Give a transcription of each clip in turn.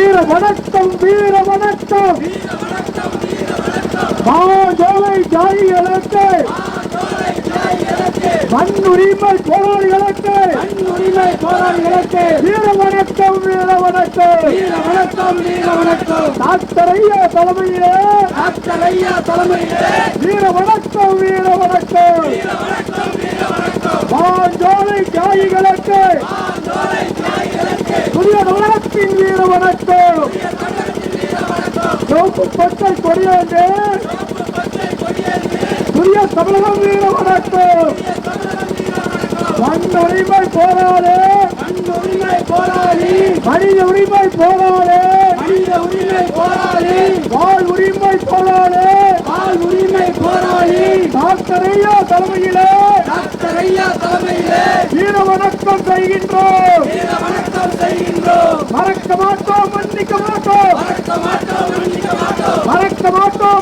வீர வணக்கம் வீர வணக்கம் மாஞ்சோலை தியாகிகளுக்கு மண்ணுரிமை போராளிகளுக்கு வீர வணக்கம் வீர வணக்கம் வீர வணக்கம் டாக்டர் ஐயா தலைமையிலே வீர வணக்கம் வீர வணக்கம் மாஞ்சோலை தியாகிகளுக்கு புதிய நகரத்தின் வீர வணக்கம் சிவப்பு பச்சை கொடியேந்து புதிய தமிழகம் வீர வணக்கம் மண் உரிமை போராளி மனித உரிமை போராளி வாழ் உரிமை போராளி டாக்டர் ஐயா தலைமையிலே வீர வணக்கம் செய்கின்றோம் மறக்க மாட்டோம்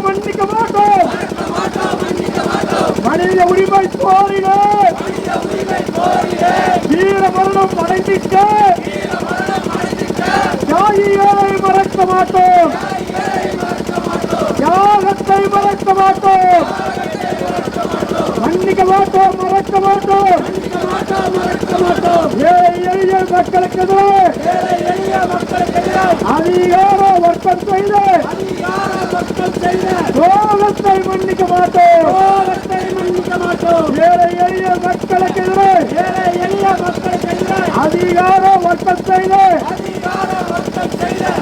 மன்னிக்க மாட்டோம் மனித உரிமை போரிலே வீர மரணம் அடைந்திட்ட தியாகிகளை மறக்க மாட்டோம் தியாகத்தை மறக்க மாட்டோம் மன்னிக்க மாட்டோம் மறக்க மாட்டோம் எளிய மக்களுக்கு அதிகார வர்க்கம் செய்த துரோகத்தை மன்னிக்க மாட்டோம் எளிய மக்களுக்கு அதிகார வர்க்கம் செய்த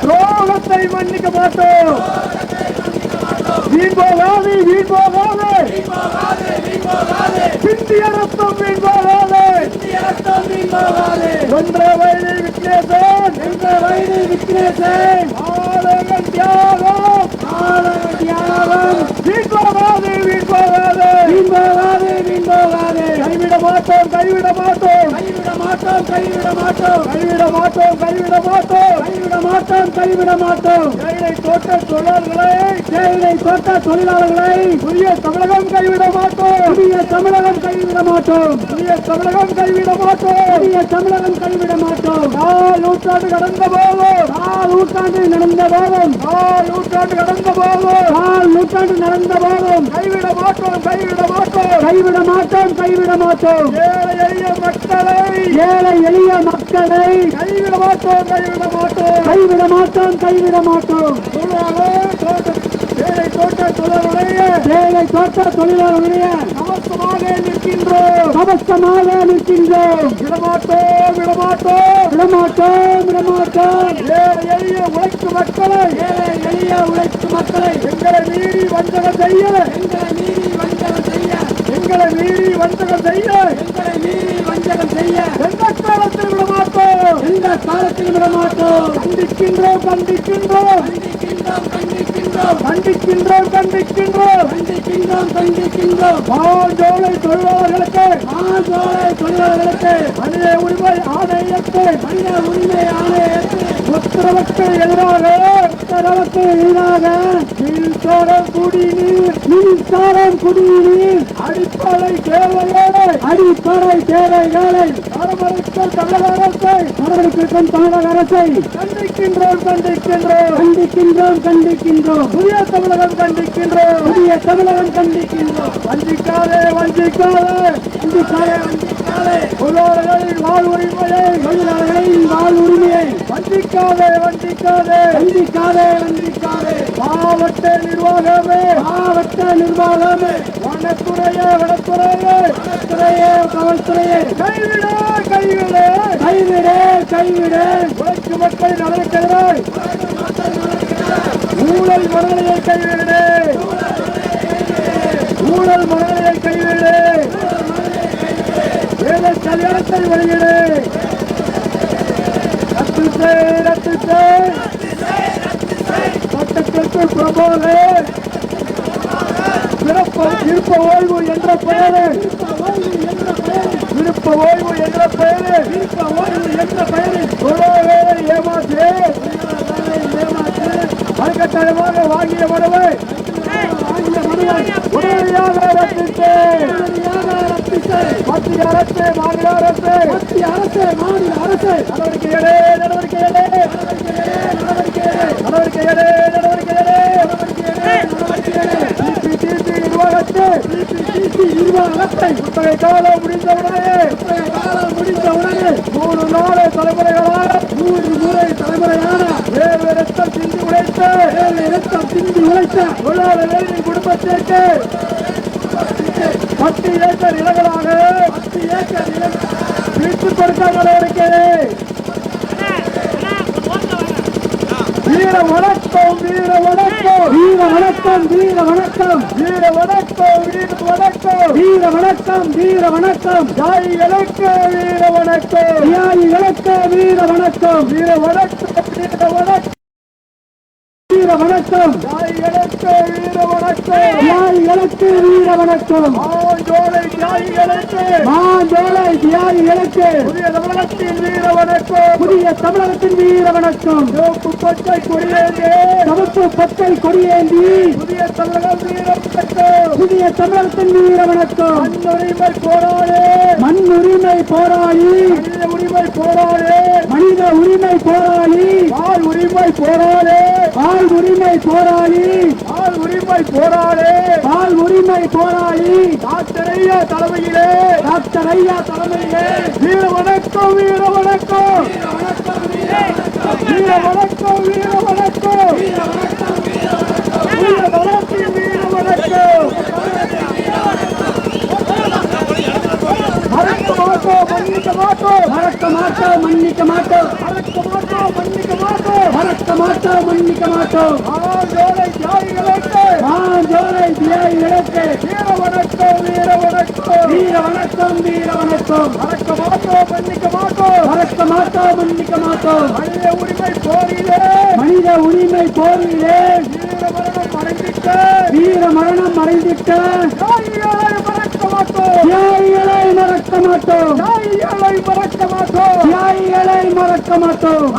துரோகத்தை மன்னிக்க மாட்டோம் வீண் போகாது இந்திய ரத்தம் வீண் போகாது ஒன்றரை வயது விக்னேசன் ஆலயன் தியாகம் வீண் போகாது கைவிட மாட்டோம் ஏழை தோட்ட தொழிலாளர்களை புதிய தமிழகம் கைவிட மாட்டோம் நூற்றாண்டு கடந்த போதும் கைவிட மாட்டோம் ஏழை எளிய மக்களை கைவிட மாட்டோம் ஏழை தோட்ட தொழிலாளர்களுடைய கவசமாக நிற்கின்றோம் விடமாட்டோம் எளிய உழைக்கும் மக்களை எங்களை மீறி வஞ்சகம் செய்ய எந்த காலத்தில் விடமாட்டோம் கண்டிக்கின்றோம் மாஞ்சோலை தொழிலாளர்களுக்கு மனித உரிமை ஆணையத்தை உத்தரவுக்கு எதிராக மின்சாரம் குடிநீர் அடிப்படை தேவைகளை பராமரிக்கும் தமிழக அரசை கண்டிக்கின்றோம் புதிய தமிழகம் கண்டிக்கின்றோம் வஞ்சிக்காதே தொழிலாளர்களின் வாழ் உரிமையை வஞ்சிக்காதே மாவட்ட நிர்வாகமே வனத்துறையே காவல்துறையே கைவிட உழைக்கும் மக்களின் நலனுக்கெதிராய் ஊழல் மனநிலையை கைவிடு வேலை கல்யாணத்தை வெளியிடு ரத்து செய் சட்டத்திற்கு பிரபோதே விருப்ப ஓய்வு என்ற பெயரில் வேலை ஏமாற்று அல்கட்டளமாக வாங்கிய மனுவை உடனடியாக ரத்து செய். மத்திய அரசு மாநில அரசு நடவடிக்கை எடு முறை தலைமுறையான ஏழு ரத்தம் சிந்தி உழைத்த தொழிலாளர்களின் குடும்பத்திற்கு 10 ஏக்கர் நிலங்களாக பிரித்துக் கொடுக்க நடவடிக்கை. வீர வணக்கம் வீர வணக்கம் வீர வணக்கம் வீர வணக்கம் வீர வணக்கம் வீர வணக்கம் வீர வணக்கம் வீர வணக்கம் தியாகிகளுக்கு வீர வணக்கம் தியாகிகளுக்கு வீர வணக்கம் வீர வணக்கம் வீர வணக்கம் வீர வணக்கம் தியாகிகளுக்கு வீர வணக்கம் தியாகிகளுக்கு வீர வணக்கம் மாஞ்சோலை தியாகிகளுக்கு புதிய தமிழகத்தின் வீர வணக்கம் புதிய தமிழகத்தின் வீர வணக்கம் சிவப்பு பச்சை கொடியேந்தி புதிய தமிழகம் வீர வணக்கம் புதிய தமிழகத்தின் வீர வணக்கம் மண் உரிமை போராளி மனித உரிமை போராளி ஆள் உரிமை போராளி டாக்டர் ஐயா தலைமையிலே வீர வணக்கம் வீர வணக்கம் வீர வணக்கம் வீர வணக்கம் வீர வணக்கம் வீர வணக்கம் மறக்க மாட்டோம் மன்னிக்க மாட்டோம் மாஞ்சோலை தியாகிகளுக்கு வீர வணக்கம் வீர வணக்கம் வீர வணக்கம் வீர வணக்கம் மறக்க மாட்டோம் மன்னிக்க மாட்டோம் மனித உரிமை போரிலே வீர மரணம் அடைந்திட்ட தியாகிகளை மறக்க மாட்டோம்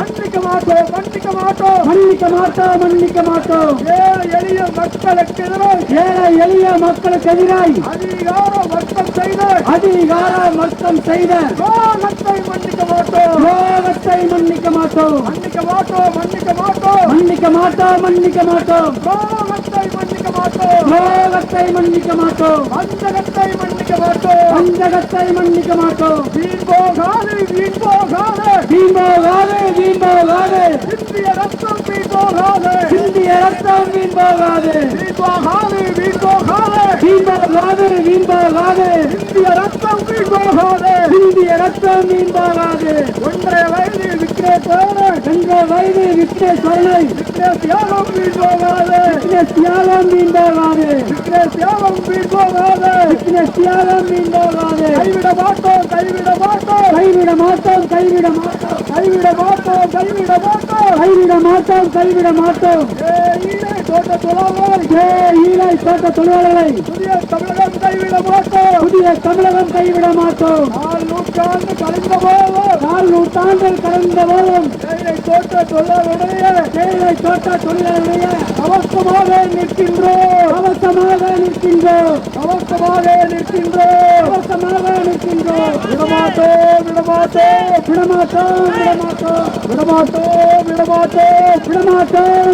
மன்னிக்க மாட்டோம் எளிய மக்களுக்கு எதிராய் அதிகார வர்க்கம் செய்த துரோகத்தை மன்னிக்க மாட்டோம் வஞ்சகத்தை மன்னிக்க மாட்டோம் வீண் போகாது இந்திய ரத்தம் வீண் போகாது இந்திய ரத்தம் வீண் போகாது 1.5 வயது விக்னேஸ்வரனை தியாகம் வீண் போகாது கைவிட மாட்டோம் தோட்ட தொழிலாளர்களை புதிய தமிழகம் கைவிட மாட்டோம் 4 நூற்றாண்டு கலந்த போதும் தோட்ட தொழிலாளருடைய அவசமாக நிற்கின்றோம்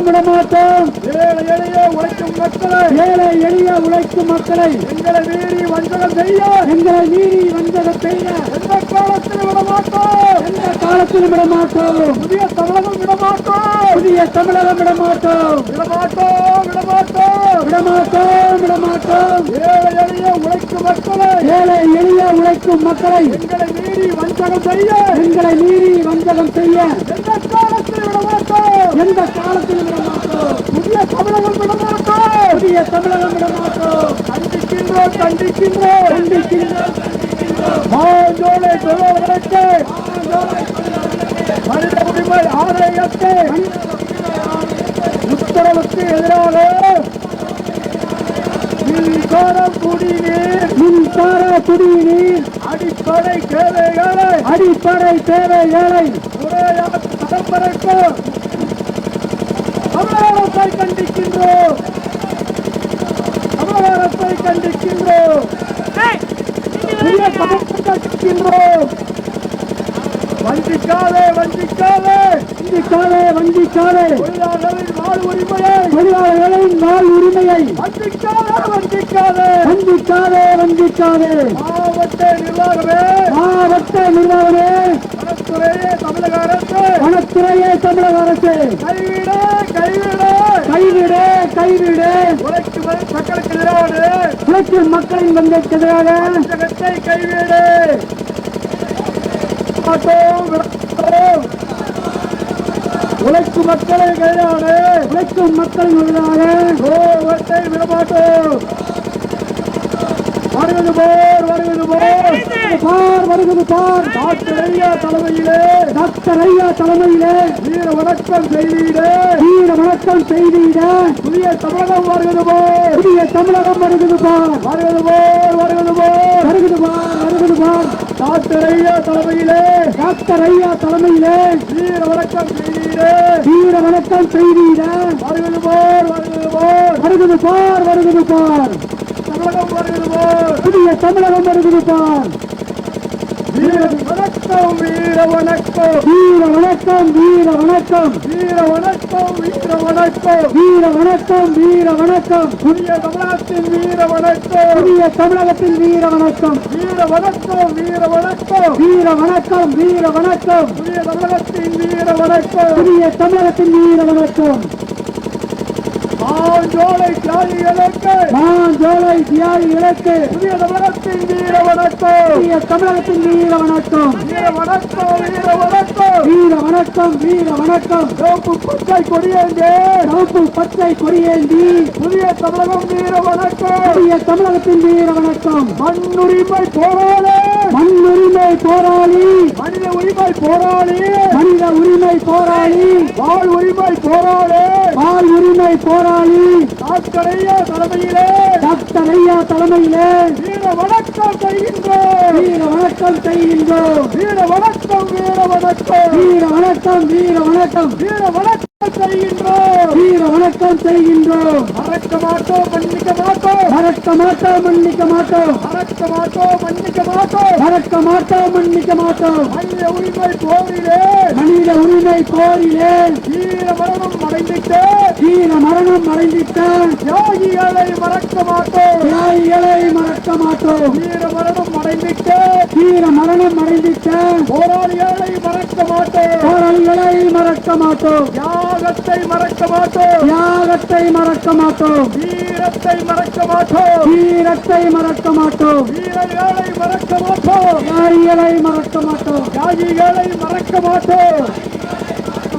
விடமாட்டோம் ஏழை எளிய உழைக்கும் மக்களை எங்களை மீறி வஞ்சகம் செய்ய எந்த காலத்திலும் விடமாட்டோம் புதிய தமிழகம் விடமாட்டோம் ஏழை எளிய உழைக்கும் மக்களை எங்களை மீறி வஞ்சகம் செய்ய எந்த காலத்திலும் விடமாட்டோம் புதிய தமிழகம் விடமாட்டோம் கண்டிக்கின்றோம் மாஞ்சோலை தொழிலாளர்களுக்கு மனித உரிமை ஆணையத்தை உத்தரவுக்கு எதிராக மின்சார குடிநீர் அடிப்படை தேவைகளை முறையாக பரம்பரைக்கு தமிழகத்தை கண்டிக்கின்றோம் வஞ்சிக்காதே வஞ்சிக்காதே தொழிலாளர்களின் வாழ் உரிமையை தொழிலாளர்களின் வாழ் உரிமையை வஞ்சிக்காதே வஞ்சிக்காதே வஞ்சிக்காதே வஞ்சிக்காதே மாவட்ட நிர்வாகமே மாவட்ட நிர்வாகமே வனத்துறையே தமிழக அரசு வனத்துறையே தமிழக அரசு கைவிடு கைவிடு கைவிடு கைவிடு உழைக்கும் மக்களுக்கு எதிரான உழைக்கும் மக்களின் வந்தற்கு எதிராக வஞ்சகத்தை கைவிடு மாட்டோம் விடமாட்டோம். உழைக்கும் மக்களை எதிரான உழைக்கும் மக்களின் எதிராக துரோகத்தை விடமாட்டோம். வருவது போர் வருவது போர் பார் வருகிறது பார் டாக்டர் ஐயா தலைமையிலே டாக்டர் ஐயா தலைமையிலே வீர வணக்கம் செய்திட வீர வணக்கம் செய்திட புதிய தமிழகம் வருவது போர் புதிய தமிழகம் வருகிறது பார் வருவது போர் வருவது போர் வருகிறது பார் வருகிறது பார் டாக்டர் ஐயா தலைமையிலே டாக்டர் ஐயா தலைமையிலே வீர வணக்கம் செய்திட வீர வணக்கம் செய்திட வருவது போர் வருவது போர் வருகிறது பார் வருகிறது பார் தமிழகம் வருவது போர் புதிய தமிழகம் வருகிறது பார் வீர வணக்கம் வீர வணக்கம் வீர வணக்கம் வீர வணக்கம் வீர வணக்கம் வீர வணக்கம் வீர வணக்கம் வீர வணக்கம் புதிய தமிழகத்தின் வீர வணக்கம் புதிய தமிழகத்தின் வீர வணக்கம் வீர வணக்கம் வீர வணக்கம் வீர வணக்கம் வீர வணக்கம் புதிய தமிழகத்தின் வீர வணக்கம் புதிய தமிழகத்தின் வீர வணக்கம் மாஞ்சோலை தியாகிகளுக்கு மாஞ்சோலை தியாகிகளுக்கு புதிய தமிழகத்தின் வீர வணக்கம் புதிய தமிழகத்தின் வீர வணக்கம் வீர வணக்கம் வீர வணக்கம் வீர வணக்கம் வீர வணக்கம் சிவப்பு பச்சை கொடியேந்தி சிவப்பு பச்சை கொடியேந்தி புதிய தமிழகம் வீர வணக்கம் புதிய தமிழகத்தின் வீர வணக்கம் மண்ணுரிமை போராளி மண்ணுரிமை போராளி மனித உரிமை போராளி மனித உரிமை போராளி வாழ் உரிமை போராளி பால் உரிமை போராளி டாக்டர் ஐயா தலைமையிலே டாக்டர் ஐயா தலைமையிலே வீர வணக்கம் செய்கின்றோம் வீர வணக்கம் செய்கின்றோம் வீர வணக்கம் வீர வணக்கம் வீர வணக்கம் வீர வணக்கம் வீர வணக்கம் செய்கின்றோம் வீர வணக்கம் செய்கின்றோம் மறக்க மாட்டோம் மன்னிக்க மாட்டோம் மறக்க மாட்டோம் மன்னிக்க மாட்டோம் மறக்க மாட்டோம் மன்னிக்க மாட்டோம் மறக்க மாட்டோம் மன்னிக்க மாட்டோம் மனித உரிமை போரிலே மனித உரிமை போரிலே வீர மரணம் அடைந்திட்டு வீர மரணம் அடைந்திட்ட தியாகிகளை மறக்க மாட்டோம் தியாகிகளை மறக்க மாட்டோம் வீர மரணம் அடைந்திட்டு வீர மரணம் அடைந்திட்ட போராளிகளை மறக்க மாட்டோம் போராளிகளை மறக்க மாட்டோம் தியாகத்தை மறக்க மாட்டோம் தியாகத்தை மறக்க மாட்டோம் வீரத்தை மறக்க மாட்டோம் வீரத்தை மறக்க மாட்டோம் வீரர்களை மறக்க மாட்டோம் தியாகிகளை மறக்க மாட்டோம் தியாகிகளை மறக்க மாட்டோம்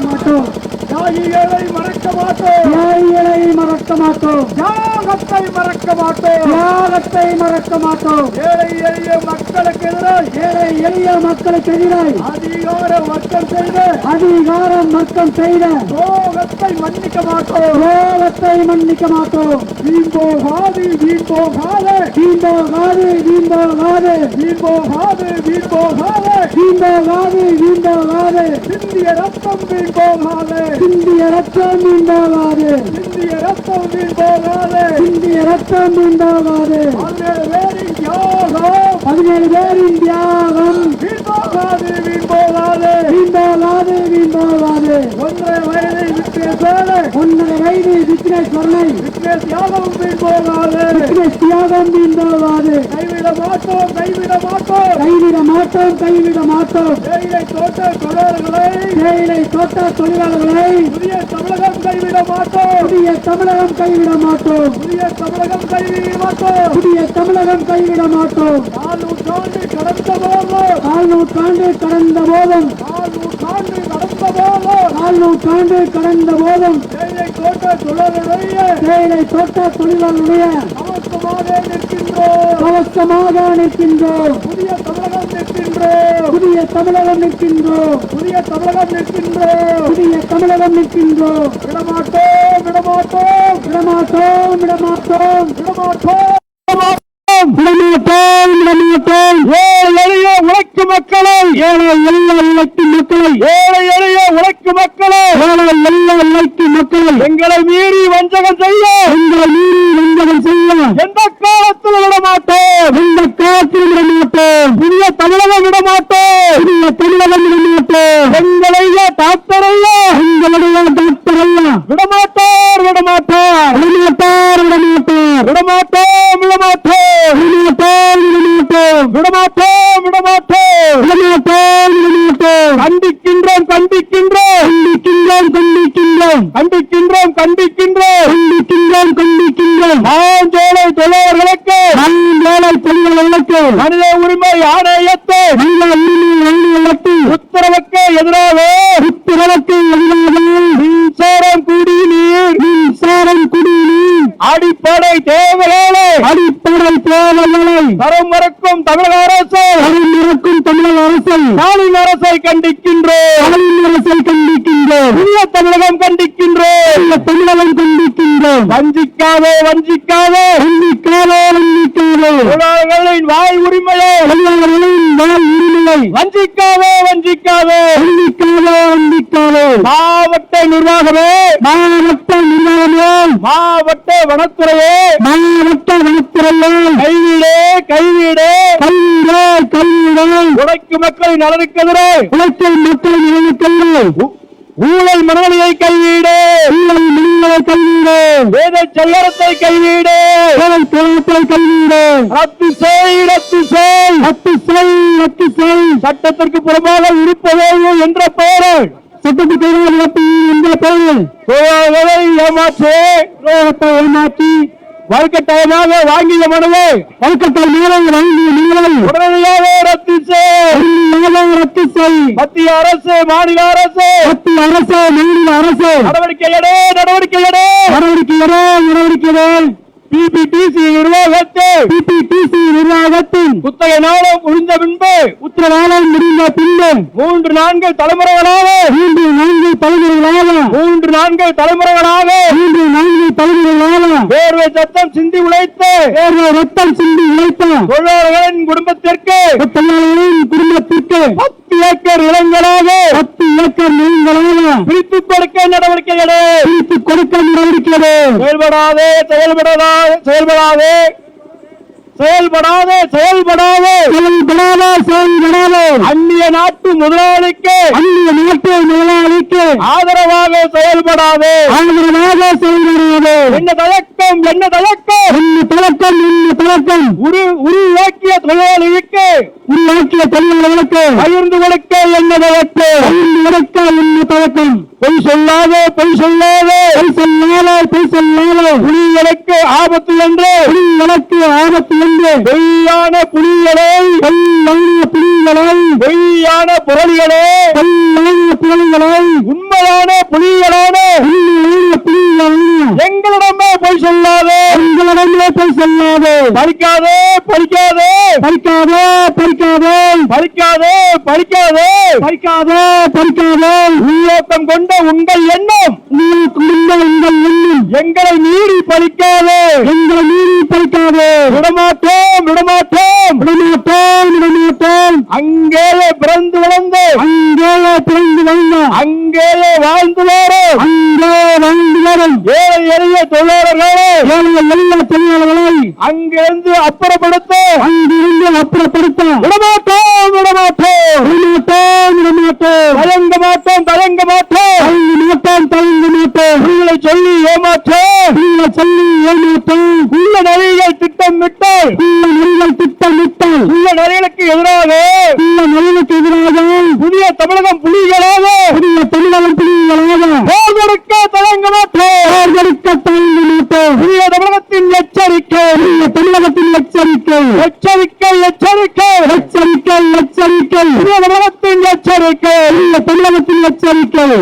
மாட்டோம் தியாகிகளை மறக்க மாட்டோம் தியாகிகளை மறக்க மாட்டோம் தியாகத்தை மறக்க மாட்டோம் தியாகத்தை மறக்க மாட்டோம் ஏழை எளிய மக்களுக்கு எதிராக ஏழை எளிய மக்களுக்கு எதிராய் அதிகார வர்க்கம் செய்த அதிகாரம் மர்க்கம் செய்த துரோகத்தை மன்னிக்க மாட்டோம் துரோகத்தை மன்னிக்க மாட்டோம் வீண் போகாது வீண் போகாது வீண்டோகாது வீண்டோகாது வீண் போகாது வீண் போகாது வீண்டோகாது வீண்டோகாது சிந்திய ரத்தம் வீண் போகாது சிந்திய ரத்தம் வீண்டோகாது சிந்திய ரத்தம் வீண் போகாது சிந்திய ரத்தம் வீண்டோகாது 17 பேரின் தியாகம் 17 பேரின் தியாகம் வீண் போகாது வீண் போகாது வீண்டோகாது வீண்டோகாது 1.5 வயது விக்னேஸ்வரனை 1.5 வயது விக்னேஸ்வரனை விக்னேஷ் தியாகம் வீண் போகாது விக்னேஷ் தியாகம் வீண்டோகாது கைவிட மாட்டோம் கைவிட மாட்டோம் கைவிட மாட்டோம் கைவிட மாட்டோம் தேயிலை தோட்ட தொழிலாளர்களை தேயிலை தோட்ட தொழிலாளர்களை புதிய தமிழகம் கைவிட மாட்டோம் புதிய தமிழகம் கைவிட மாட்டோம் புதிய தமிழகம் கைவிட மாட்டோம் புதிய தமிழகம் கைவிட மாட்டோம் 4 நூற்றாண்டு கடந்த போதும் 4 நூற்றாண்டு கடந்த போதும் 4 நூற்றாண்டு கடந்த போதும் 4 நூற்றாண்டு கடந்த போதும் தேயிலை தோட்ட தொழிலாளர்களுடைய தேயிலை தோட்ட தொழிலாளருடைய சமத்துவமாக நிற்கின்றோம் கவசமாக நிற்கின்றோம் புதிய தமிழகம் நிற்கின்றோம் புதிய தமிழகம் நிற்கின்றோம் புதிய தமிழகம் நிற்கின்றோம் புதிய தமிழகம் நிற்கின்றோம் விடமாட்டோம் விடமாட்டோம் விடமாட்டோம் விடமாட்டோம் விடமாட்டோம் விடமாட்டோம் விடமாட்டோம் ஏழை எளிய உழைக்கும் மக்களை ஏழை எல்லா உழைக்கும் மக்களை ஏழை எளிய உழைக்கும் மக்களை ஏழை எல்லா உழைக்கும் மக்களை எங்களை மீறி வஞ்சகம் செய்ய எங்களை மீறி வஞ்சகம் செய்ய எந்த காலத்தில் விடமாட்டோம் எந்த காலத்தில் விடமாட்டோம் புதிய தமிழகம் விடமாட்டோம் புதிய தமிழகம் விடமாட்டோம் எங்களைய டாக்டரையா எங்களுடைய மனித உரிமை ஆணையத்தின் உத்தரவுக்கு எதிராக மின்சாரம் குடிநீர் அடிப்படை தேவைகளை தரம் மறுக்கும் தமிழக அரசு ஸ்டாலின் அரசை கண்டிக்கின்றோம். புதிய தமிழகம் கண்டிக்கின்றோம். வஞ்சிக்காதே தொழிலாளர்களின் வாய் உரிமையை வஞ்சிக்காதே மாவட்ட நிர்வாகமே மாவட்ட வனத்துறையே கைவிடு உழைக்கும் மக்களின் நலனுக்கு எதிரே ஊழல் மனநிலையை கைவிடு வேத செல்லறத்தை கைவிடு ரத்து செய் சட்டத்திற்கு புறமாக இருப்பதே என்ற பெயரில் ஏமாற்றி வலுக்கட்டாயமாக வாங்கிய மனுவை உடனடியாக ரத்து செய். மத்திய அரசு மாநில அரசு நடவடிக்கை எடு. பிபிடிசி நிர்வாகத்தின் குத்தகை நாளம் முடிந்த பின்பு 3-4 தலைமுறைகளாக வேர்வை ரத்தம் சிந்தி உழைத்து தொழிலாளர்களின் குடும்பத்திற்கு 10 ஏக்கர் நிலங்களாக பிரித்துக் கொடுக்க நடவடிக்கை எடு. செயல்படாதே அந்நிய நாட்டு முதலாளிக்கு ஆதரவாக செயல்படாதே. என்ன தயக்கம் உருவாக்கிய தொழிலாளிக்கு பகிர்ந்து கொடுக்க என்ன தயக்கம் பொய் சொல்லாதே புலிகளுக்கு ஆபத்து என்று பொய்யான புலிகளை பொய்யான புரளிகளே உண்மையான புலிகளான எங்களிடமே பொய் சொல்லாதே பறிக்காதே உள்ளோக்கம் கொண்ட உங்கள் எண்ணம் எங்களை மீறி பறிக்காதே விடமாட்டோம் அங்கேயே பிறந்து வளர்ந்து அங்கேயே வாழ்ந்து வரும் ஏழை எளிய தொழிலாளர்களை அங்கிருந்து அப்புறப்படுத்த தயங்க மாட்டோம் உங்களை சொல்லி ஏமாற்றோம் உள்ள நரிகள் திட்டமிட்டு உள்ள நரிகளுக்கு எதிராக புதிய தமிழகம் புலிகளாக தயங்க மாட்டோம். புதிய தமிழகத்தின் எச்சரிக்கை புதிய தமிழகத்தின் எச்சரிக்கை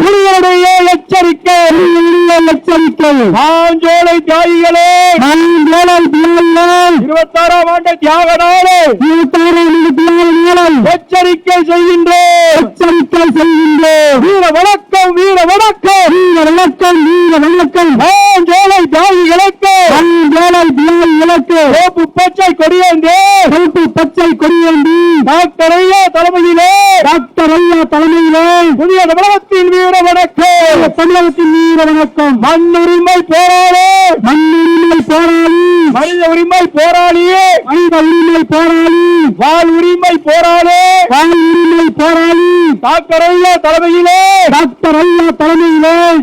புலிகளுடைய எச்சரிக்கை பாஞ்சோலை தியாகிகளே 26ஆம் ஆண்டு தியாக நாளே எச்சரிக்கை செய்கின்றோம். வீர வணக்கம் பாஞ்சோலை தியாகிகளுக்கு பச்சை கொடியேந்தி டாக்டர் ஐயா தலைமையிலே புதிய தமிழகத்தின் வீர வணக்கம் மண்ணுரிமை போராளி மனித உரிமை போராளியே வாழ் உரிமை போராளி டாக்டர் ஐயா தலைமையிலே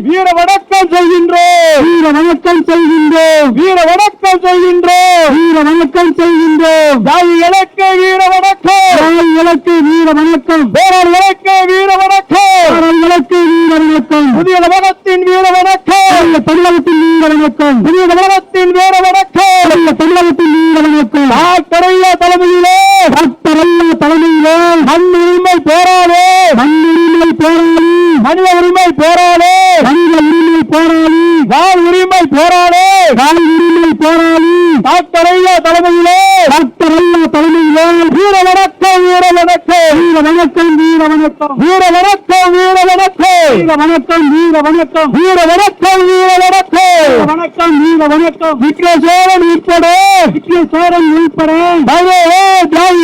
வீர வணக்கம் செய்கின்றோம். தியாகிகளுக்கு வீர வணக்கம் போராளிகளுக்கு வீர வணக்கம் புதிய தமிழகத்தின் வீர வணக்கம் டாக்டர் ஐயா தலைமையிலே காலை உரிமை போராளி டாக்டர் ஐயா தலைமையிலே வீர வணக்கம் வீர வணக்கம் வீர வணக்கம் வீர வணக்கம் வீர வணக்கம் வீர வணக்கம் வீர வணக்கம் வீர வணக்கம் வீர வணக்கம் வணக்கம் வீர வணக்கம் விக்ரேஸ்வரன் உட்பட தியாகி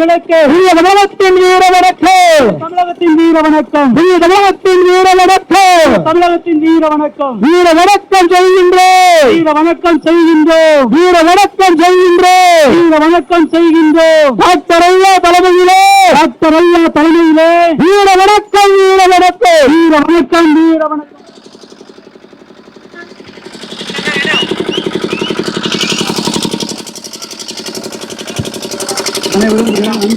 இலக்கு வீர தமிழகத்தின் வீர வணக்கம் தமிழகத்தின் வீர வணக்கம் தமிழகத்தின் வீர வணக்கம் தமிழகத்தின் வீர வணக்கம் வீர வணக்கம் செய்கின்றோம் வீர வணக்கம் செய்கின்றோம் வீர வணக்கம் செய்கின்றோம் வீர வணக்கம் செய்கின்றோம் டாக்டர் ஐயா தலைமையிலே வீர வணக்கம் வீர வணக்கம் வீர வணக்கம் வீர வணக்கம் அனைவரும் 5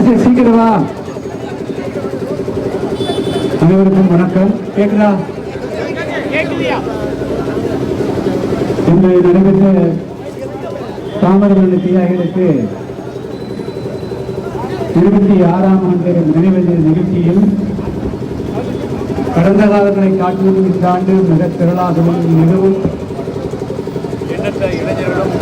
நிமிஷம் சீக்கிரமா அனைவருக்கும் வணக்கம். கேக்குதா? இன்று நடைபெற்ற தாமரை தியாகிகளுக்கு 26ஆம் ஆண்டு நினைவேந்தல் நிகழ்ச்சியில் கடந்த காலங்களை காட்டிலும் இந்த ஆண்டு மிக திரளாகவும் மிகவும் எண்ணற்ற இளைஞர்களும்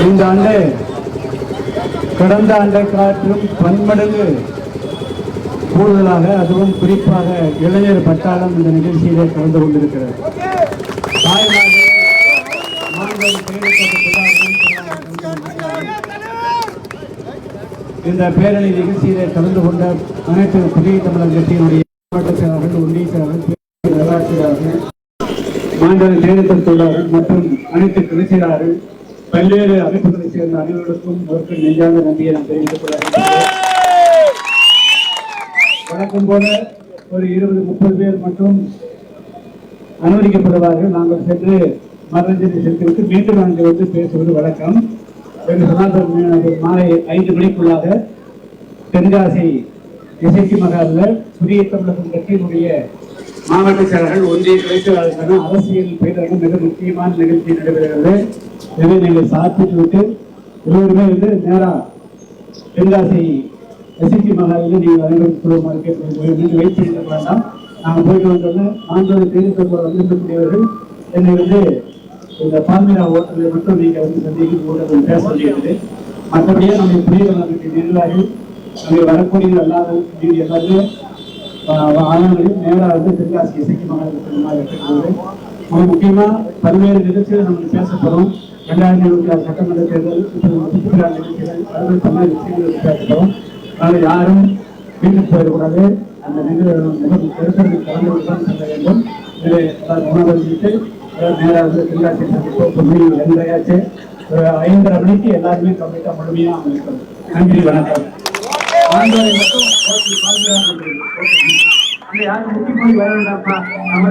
இந்த ஆண்டு கடந்த ஆண்டை காட்டிலும் பன்மடங்கு கூடுதலாக, அதுவும் குறிப்பாக இளைஞர் பட்டாளம் இந்த நிகழ்ச்சியிலே கலந்து கொண்டிருக்கிறது. இந்த பேரணி நிகழ்ச்சியிலே கலந்து கொண்ட அனைத்து புதிய தமிழர் கட்சியினுடைய மாவட்ட செயலாளர்கள், ஒன்றிய செயலாளர்கள், நகராட்சியாளர்கள், மாநில தேர்தல் தொழிலாளர்கள் மற்றும் அனைத்து கிளை பல்வேறு அமைப்புகளை சேர்ந்த அனைவருக்கும் அவர்கள் நெஞ்சார்ந்த நன்றியை நான் தெரிவித்துக் கொள்கிறேன். வழக்கம் போல ஒரு 20-30 பேர் மட்டும் அனுமதிக்கப்படுவார்கள். நாங்கள் சென்று மரணத்தை செலுத்திவிட்டு மீண்டும் அங்கு வந்து பேசுவது வழக்கம். மாலை 5 மணிக்குள்ளாக தென்காசி இசைக்கு மகாலில் புதிய தமிழகம் கட்சியினுடைய மாவட்ட செயலாளர்கள், ஒன்றிய கிளைச்சலாளர்களான அரசியல் பயிராக மிக முக்கியமான நிகழ்ச்சி நடைபெறுகிறது. எனவே நீங்கள் சாப்பிட்டு விட்டு எல்லோருமே வந்து நேராக தென்காசி எஸ்ஐடி மகாலில் நீங்கள் அனைவரும் கேட்டு வெயிட் பண்ணிட்டு வேண்டாம். நாங்கள் போயிட்டு வந்தோம்னா ஆண்டோர் தேர்தல் வந்திருக்கக்கூடியவர்கள் என்னை வந்து இந்த பால்மீரா ஓட்டலில் மட்டும் நீங்கள் வந்து சந்திக்கும் பேச வேண்டியது. மற்றபடியே நம்ம புதிய நிர்வாகி அங்கே வரக்கூடிய எல்லாரும் நீங்கள் எல்லாருமே ஆளுநரையும் நேராக வந்து தென்காசி இசைக்கு மகாலில் எடுத்துக்கிறது. மிக முக்கியமாக பல்வேறு நிகழ்ச்சிகள் நமக்கு பேசப்படும். 2026 சட்டமன்ற தேர்தல், நிகழ்ச்சிகள், பல்வேறு பல்வேறு விஷயங்கள் பேசப்படும். அதனால் யாரும் வீட்டுக்கு போயிடக்கூடாது. அந்த நிகழ்ச்சி கலந்து கொண்டுதான் செல்ல வேண்டும். இதை உணவளித்து நேராக வந்து தென்காசி சந்திப்போம். 2:30 5:30 மணிக்கு எல்லாருமே கம்ப்ளீட்டாக முழுமையாக அமைக்கணும். நன்றி, வணக்கம். ஆண்டோரை மட்டும் யாரும் முக்கிய போய் வர வேண்டாம்ப்பா. நம்ம